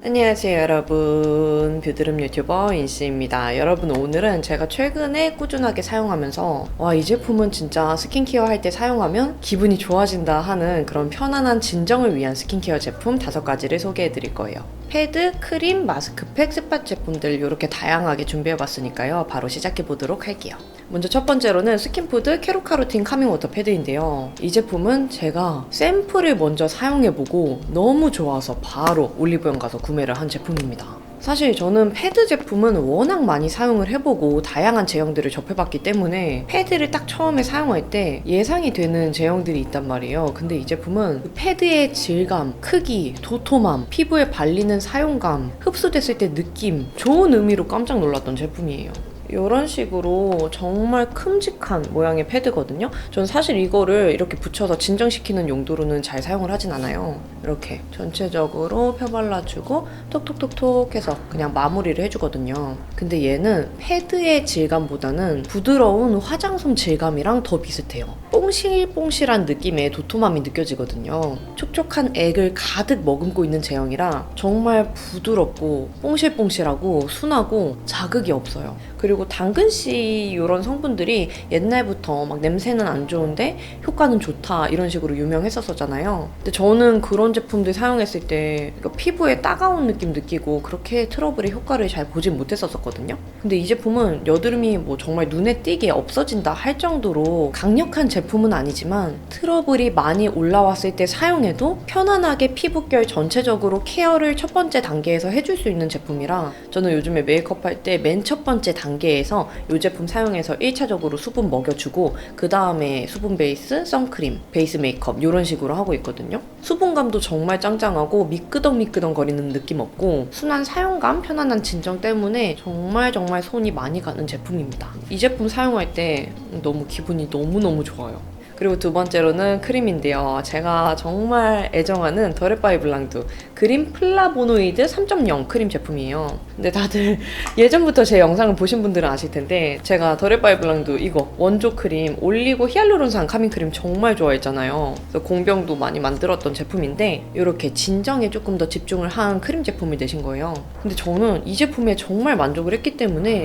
안녕하세요 여러분, 뷰드름 유튜버 인씨입니다. 여러분, 오늘은 제가 최근에 꾸준하게 사용하면서 이 제품은 진짜 스킨케어 할 때 사용하면 기분이 좋아진다 하는 그런 편안한 진정을 위한 스킨케어 제품 5가지를 소개해 드릴 거예요. 패드, 크림, 마스크팩, 스팟 제품들 이렇게 다양하게 준비해봤으니까요. 바로 시작해보도록 할게요. 먼저 첫 번째로는 스킨푸드 캐로카로틴 카밍워터 패드인데요. 이 제품은 제가 샘플을 먼저 사용해보고 너무 좋아서 바로 올리브영 가서 구매를 한 제품입니다. 사실 저는 패드 제품은 워낙 많이 사용을 해보고 다양한 제형들을 접해봤기 때문에 패드를 딱 처음에 사용할 때 예상이 되는 제형들이 있단 말이에요. 근데 이 제품은 그 패드의 질감, 크기, 도톰함, 피부에 발리는 사용감, 흡수됐을 때 느낌, 좋은 의미로 깜짝 놀랐던 제품이에요. 이런 식으로 정말 큼직한 모양의 패드거든요. 전 사실 이거를 이렇게 붙여서 진정시키는 용도로는 잘 사용을 하진 않아요. 이렇게 전체적으로 펴발라주고 톡톡톡톡 해서 그냥 마무리를 해주거든요. 근데 얘는 패드의 질감보다는 부드러운 화장솜 질감이랑 더 비슷해요. 뽕실뽕실한 느낌의 도톰함이 느껴지거든요. 촉촉한 액을 가득 머금고 있는 제형이라 정말 부드럽고 뽕실뽕실하고 순하고 자극이 없어요. 그리고 당근씨 이런 성분들이 옛날부터 막 냄새는 안 좋은데 효과는 좋다 이런 식으로 유명했었잖아요. 근데 저는 그런 제품들 사용했을 때 피부에 따가운 느낌 느끼고 그렇게 트러블의 효과를 잘 보진 못했었거든요. 근데 이 제품은 여드름이 뭐 정말 눈에 띄게 없어진다 할 정도로 강력한 제품은 아니지만 트러블이 많이 올라왔을 때 사용해도 편안하게 피부결 전체적으로 케어를 첫 번째 단계에서 해줄 수 있는 제품이라 저는 요즘에 메이크업 할 때 맨 첫 번째 단계에서 이 제품 사용해서 1차적으로 수분 먹여주고 그 다음에 수분 베이스, 선크림, 베이스 메이크업 이런 식으로 하고 있거든요. 수분감도 정말 짱짱하고 미끄덩미끄덩 거리는 느낌 없고 순한 사용감, 편안한 진정 때문에 정말 손이 많이 가는 제품입니다. 이 제품 사용할 때 너무 기분이 너무너무 좋아요. 그리고 두 번째로는 크림인데요. 제가 정말 애정하는 더레바이 블랑드 그린 플라보노이드 3.0 크림 제품이에요. 근데 다들 예전부터 제 영상을 보신 분들은 아실 텐데 제가 더레바이 블랑드 이거 원조 크림 올리고 히알루론산 카밍 크림 정말 좋아했잖아요. 그래서 공병도 많이 만들었던 제품인데 이렇게 진정에 조금 더 집중을 한 크림 제품이 되신 거예요. 근데 저는 이 제품에 정말 만족을 했기 때문에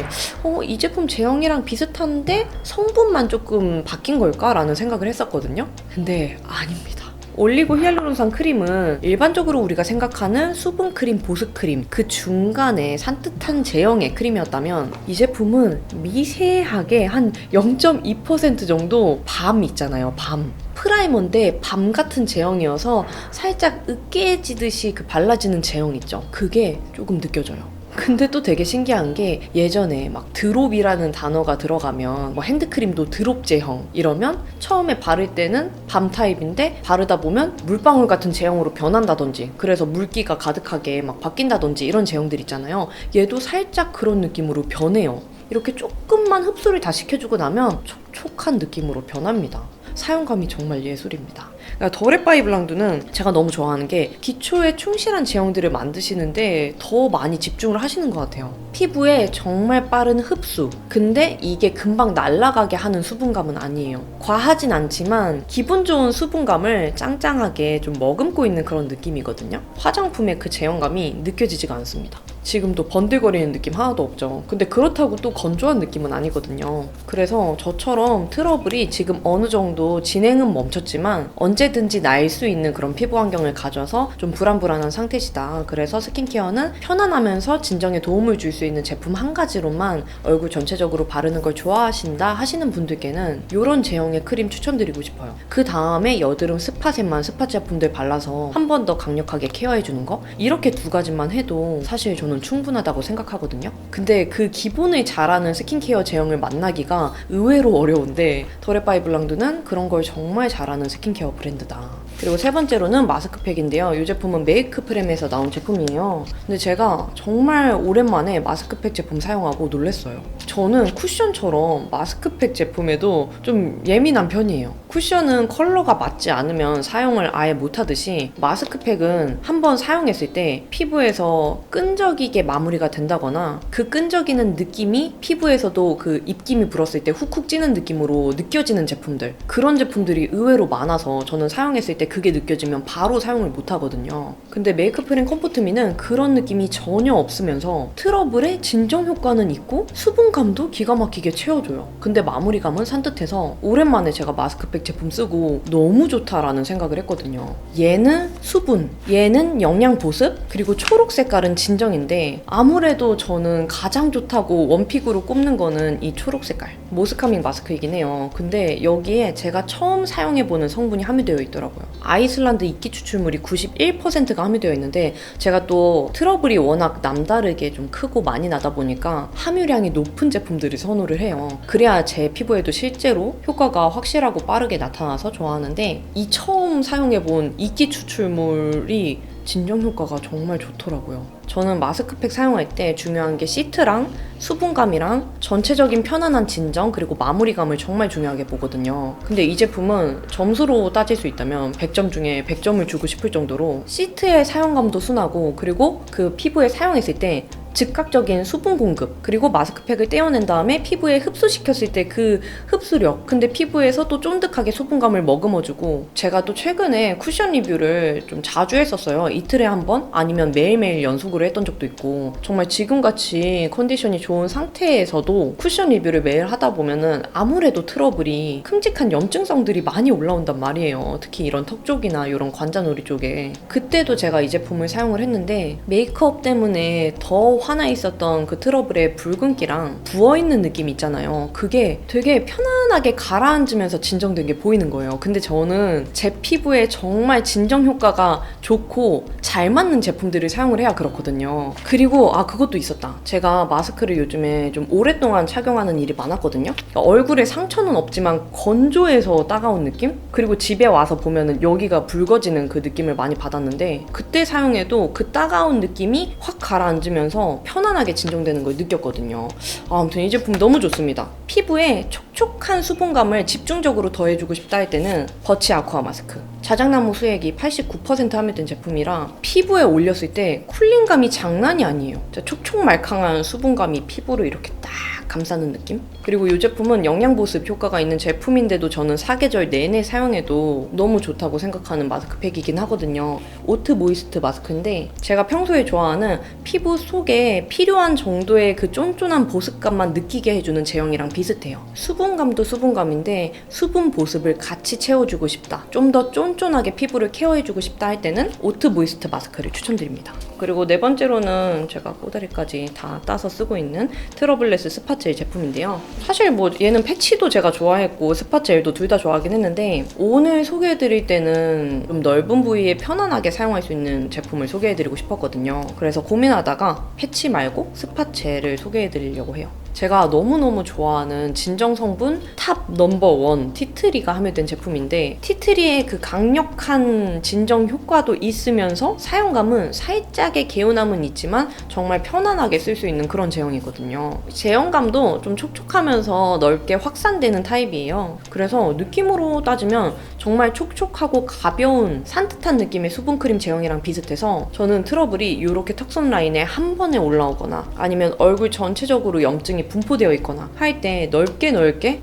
이 제품 제형이랑 비슷한데 성분만 조금 바뀐 걸까? 라는 생각을 했었거든요. 근데 아닙니다. 올리고 히알루론산 크림은 일반적으로 우리가 생각하는 수분 크림, 보습 크림 그 중간에 산뜻한 제형의 크림이었다면 이 제품은 미세하게 한 0.2% 정도 밤 있잖아요. 밤. 프라이머인데 밤 같은 제형이어서 살짝 으깨지듯이 그 발라지는 제형 있죠. 그게 조금 느껴져요. 근데 또 되게 신기한 게 예전에 막 드롭이라는 단어가 들어가면 뭐 핸드크림도 드롭 제형 이러면 처음에 바를 때는 밤 타입인데 바르다 보면 물방울 같은 제형으로 변한다든지 그래서 물기가 가득하게 막 바뀐다든지 이런 제형들 있잖아요. 얘도 살짝 그런 느낌으로 변해요. 이렇게 조금만 흡수를 다 시켜주고 나면 촉촉한 느낌으로 변합니다. 사용감이 정말 예술입니다. 그러니까 더레바이 블랑드는 제가 너무 좋아하는 게 기초에 충실한 제형들을 만드시는데 더 많이 집중을 하시는 것 같아요. 피부에 정말 빠른 흡수. 근데 이게 금방 날아가게 하는 수분감은 아니에요. 과하진 않지만 기분 좋은 수분감을 짱짱하게 좀 머금고 있는 그런 느낌이거든요. 화장품의 그 제형감이 느껴지지가 않습니다. 지금도 번들거리는 느낌 하나도 없죠. 근데 그렇다고 또 건조한 느낌은 아니거든요. 그래서 저처럼 트러블이 지금 어느 정도 진행은 멈췄지만 언제든지 날 수 있는 그런 피부 환경을 가져서 좀 불안불안한 상태시다. 그래서 스킨케어는 편안하면서 진정에 도움을 줄 수 있는 제품 한 가지로만 얼굴 전체적으로 바르는 걸 좋아하신다 하시는 분들께는 이런 제형의 크림 추천드리고 싶어요. 그 다음에 여드름 스팟에만 스팟 제품들 발라서 한 번 더 강력하게 케어해주는 거? 이렇게 두 가지만 해도 사실 저는 충분하다고 생각하거든요. 근데 그 기본을 잘하는 스킨케어 제형을 만나기가 의외로 어려운데 더레바이 블랑드는 그런 걸 정말 잘하는 스킨케어 브랜드다. 그리고 세 번째로는 마스크팩인데요. 이 제품은 메이크프렘에서 나온 제품이에요. 근데 제가 정말 오랜만에 마스크팩 제품 사용하고 놀랐어요. 저는 쿠션처럼 마스크팩 제품에도 좀 예민한 편이에요. 쿠션은 컬러가 맞지 않으면 사용을 아예 못하듯이 마스크팩은 한번 사용했을 때 피부에서 끈적이게 마무리가 된다거나 그 끈적이는 느낌이 피부에서도 그 입김이 불었을 때 훅훅 찌는 느낌으로 느껴지는 제품들, 그런 제품들이 의외로 많아서 저는 사용했을 때 그게 느껴지면 바로 사용을 못 하거든요. 근데 메이크프린 컴포트미는 그런 느낌이 전혀 없으면서 트러블의 진정 효과는 있고 수분감도 기가 막히게 채워줘요. 근데 마무리감은 산뜻해서 오랜만에 제가 마스크팩 제품 쓰고 너무 좋다라는 생각을 했거든요. 얘는 수분, 얘는 영양 보습, 그리고 초록 색깔은 진정인데 아무래도 저는 가장 좋다고 원픽으로 꼽는 거는 이 초록 색깔 모스카밍 마스크이긴 해요. 근데 여기에 제가 처음 사용해보는 성분이 함유되어 있더라고요. 아이슬란드 이끼 추출물이 91%가 함유되어 있는데 제가 또 트러블이 워낙 남다르게 좀 크고 많이 나다 보니까 함유량이 높은 제품들을 선호를 해요. 그래야 제 피부에도 실제로 효과가 확실하고 빠르게 나타나서 좋아하는데 이 처음 사용해본 이끼 추출물이 진정 효과가 정말 좋더라고요. 저는 마스크팩 사용할 때 중요한 게 시트랑 수분감이랑 전체적인 편안한 진정 그리고 마무리감을 정말 중요하게 보거든요. 근데 이 제품은 점수로 따질 수 있다면 100점 중에 100점을 주고 싶을 정도로 시트의 사용감도 순하고 그리고 그 피부에 사용했을 때 즉각적인 수분 공급 그리고 마스크팩을 떼어낸 다음에 피부에 흡수시켰을 때 그 흡수력 근데 피부에서 또 쫀득하게 수분감을 머금어주고 제가 또 최근에 쿠션 리뷰를 좀 자주 했었어요. 이틀에 한 번 아니면 매일매일 연속으로 했던 적도 있고 정말 지금같이 컨디션이 좋은 상태에서도 쿠션 리뷰를 매일 하다 보면은 아무래도 트러블이 큼직한 염증성들이 많이 올라온단 말이에요. 특히 이런 턱 쪽이나 이런 관자놀이 쪽에 그때도 제가 이 제품을 사용을 했는데 메이크업 때문에 더 화나 있었던 그 트러블의 붉은기랑 부어있는 느낌 있잖아요. 그게 되게 편안하게 가라앉으면서 진정된 게 보이는 거예요. 근데 저는 제 피부에 정말 진정 효과가 좋고 잘 맞는 제품들을 사용을 해야 그렇거든요. 그리고 그것도 있었다. 제가 마스크를 요즘에 좀 오랫동안 착용하는 일이 많았거든요. 얼굴에 상처는 없지만 건조해서 따가운 느낌? 그리고 집에 와서 보면은 여기가 붉어지는 그 느낌을 많이 받았는데 그때 사용해도 그 따가운 느낌이 확 가라앉으면서 편안하게 진정되는 걸 느꼈거든요. 아무튼 이 제품 너무 좋습니다. 피부에 촉촉한 수분감을 집중적으로 더해주고 싶다 할 때는 버치 아쿠아 마스크. 자작나무 수액이 89% 함유된 제품이라 피부에 올렸을 때 쿨링감이 장난이 아니에요. 촉촉말캉한 수분감이 피부를 이렇게 딱 감싸는 느낌? 그리고 이 제품은 영양보습 효과가 있는 제품인데도 저는 사계절 내내 사용해도 너무 좋다고 생각하는 마스크팩이긴 하거든요. 오트 모이스트 마스크인데 제가 평소에 좋아하는 피부 속에 필요한 정도의 그 쫀쫀한 보습감만 느끼게 해주는 제형이랑 비슷해요. 수분감도 수분감인데 수분 보습을 같이 채워주고 싶다. 좀 더 쫀쫀하게 피부를 케어해주고 싶다 할 때는 오트 모이스트 마스크를 추천드립니다. 그리고 네 번째로는 제가 꼬다리까지 다 따서 쓰고 있는 트러블레스 스팟젤 제품인데요. 사실 뭐 얘는 패치도 제가 좋아했고 스팟젤도 둘 다 좋아하긴 했는데 오늘 소개해드릴 때는 좀 넓은 부위에 편안하게 사용할 수 있는 제품을 소개해드리고 싶었거든요. 그래서 고민하다가 패치 말고 스팟젤을 소개해드리려고 해요. 제가 너무너무 좋아하는 진정 성분 탑 넘버 1 티트리가 함유된 제품인데 티트리의 그 강력한 진정 효과도 있으면서 사용감은 살짝의 개운함은 있지만 정말 편안하게 쓸 수 있는 그런 제형이거든요. 제형감도 좀 촉촉하면서 넓게 확산되는 타입이에요. 그래서 느낌으로 따지면 정말 촉촉하고 가벼운 산뜻한 느낌의 수분크림 제형이랑 비슷해서 저는 트러블이 이렇게 턱선 라인에 한 번에 올라오거나 아니면 얼굴 전체적으로 염증이 분포되어 있거나 할 때 넓게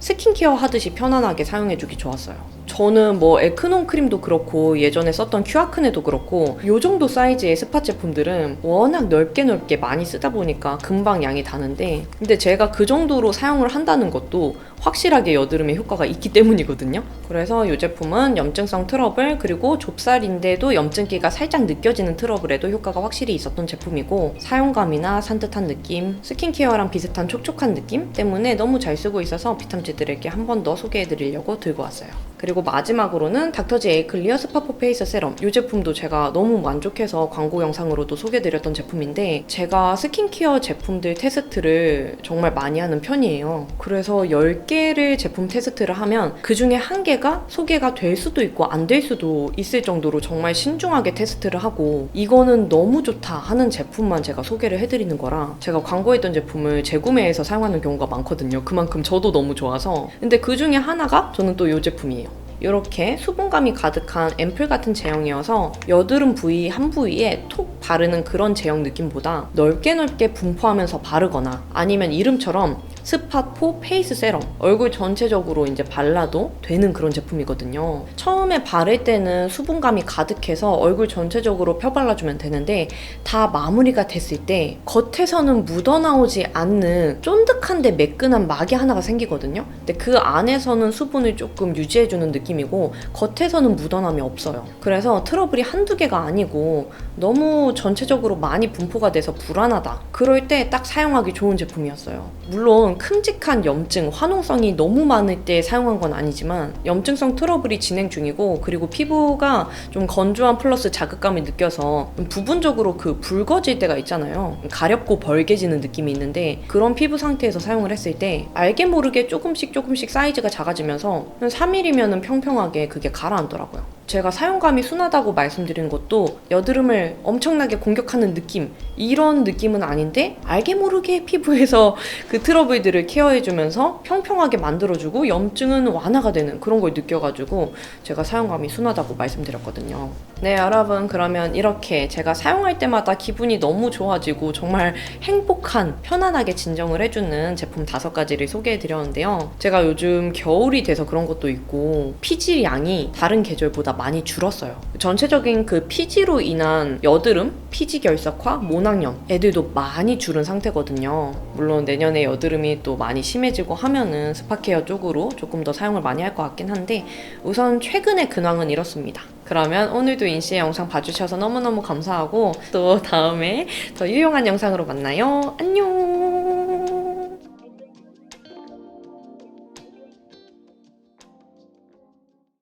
스킨케어 하듯이 편안하게 사용해주기 좋았어요. 저는 뭐 에크논 크림도 그렇고 예전에 썼던 큐아크네도 그렇고 이 정도 사이즈의 스팟 제품들은 워낙 넓게 많이 쓰다 보니까 금방 양이 다는데 근데 제가 그 정도로 사용을 한다는 것도 확실하게 여드름에 효과가 있기 때문이거든요. 그래서 이 제품은 염증성 트러블 그리고 좁쌀인데도 염증기가 살짝 느껴지는 트러블에도 효과가 확실히 있었던 제품이고 사용감이나 산뜻한 느낌, 스킨케어랑 비슷한 촉촉한 느낌 때문에 너무 잘 쓰고 있어서 비탐지들에게 한 번 더 소개해드리려고 들고 왔어요. 그리고 마지막으로는 닥터지 에이클리어 스파포 페이스 세럼. 이 제품도 제가 너무 만족해서 광고 영상으로도 소개해드렸던 제품인데 제가 스킨케어 제품들 테스트를 정말 많이 하는 편이에요. 그래서 10개를 제품 테스트를 하면 그 중에 1개가 소개가 될 수도 있고 안 될 수도 있을 정도로 정말 신중하게 테스트를 하고 이거는 너무 좋다 하는 제품만 제가 소개를 해드리는 거라 제가 광고했던 제품을 재구매해서 사용하는 경우가 많거든요. 그만큼 저도 너무 좋아서. 근데 그 중에 하나가 저는 또 이 제품이에요. 이렇게 수분감이 가득한 앰플 같은 제형이어서 여드름 부위 한 부위에 톡 바르는 그런 제형 느낌보다 넓게 분포하면서 바르거나 아니면 이름처럼 스팟4 페이스 세럼. 얼굴 전체적으로 이제 발라도 되는 그런 제품이거든요. 처음에 바를 때는 수분감이 가득해서 얼굴 전체적으로 펴발라주면 되는데 다 마무리가 됐을 때 겉에서는 묻어나오지 않는 쫀득한데 매끈한 막이 하나가 생기거든요. 근데 그 안에서는 수분을 조금 유지해주는 느낌이고 겉에서는 묻어남이 없어요. 그래서 트러블이 한두 개가 아니고 너무 전체적으로 많이 분포가 돼서 불안하다. 그럴 때 딱 사용하기 좋은 제품이었어요. 물론 큼직한 염증, 화농성이 너무 많을 때 사용한 건 아니지만 염증성 트러블이 진행 중이고 그리고 피부가 좀 건조한 플러스 자극감을 느껴서 부분적으로 그 붉어질 때가 있잖아요. 가렵고 벌게지는 느낌이 있는데 그런 피부 상태에서 사용을 했을 때 알게 모르게 조금씩 사이즈가 작아지면서 한 3일이면 평평하게 그게 가라앉더라고요. 제가 사용감이 순하다고 말씀드린 것도 여드름을 엄청나게 공격하는 느낌, 이런 느낌은 아닌데 알게 모르게 피부에서 그 트러블들을 케어해주면서 평평하게 만들어주고 염증은 완화가 되는 그런 걸 느껴가지고 제가 사용감이 순하다고 말씀드렸거든요. 네, 여러분, 그러면 이렇게 제가 사용할 때마다 기분이 너무 좋아지고 정말 행복한, 편안하게 진정을 해주는 제품 5가지를 소개해드렸는데요. 제가 요즘 겨울이 돼서 그런 것도 있고 피지 양이 다른 계절보다 많이 줄었어요. 전체적인 그 피지로 인한 여드름, 피지 결석화, 모낭염 애들도 많이 줄은 상태거든요. 물론 내년에 여드름이 또 많이 심해지고 하면은 스파케어 쪽으로 조금 더 사용을 많이 할 것 같긴 한데 우선 최근의 근황은 이렇습니다. 그러면 오늘도 인시의 영상 봐주셔서 너무너무 감사하고 또 다음에 더 유용한 영상으로 만나요. 안녕!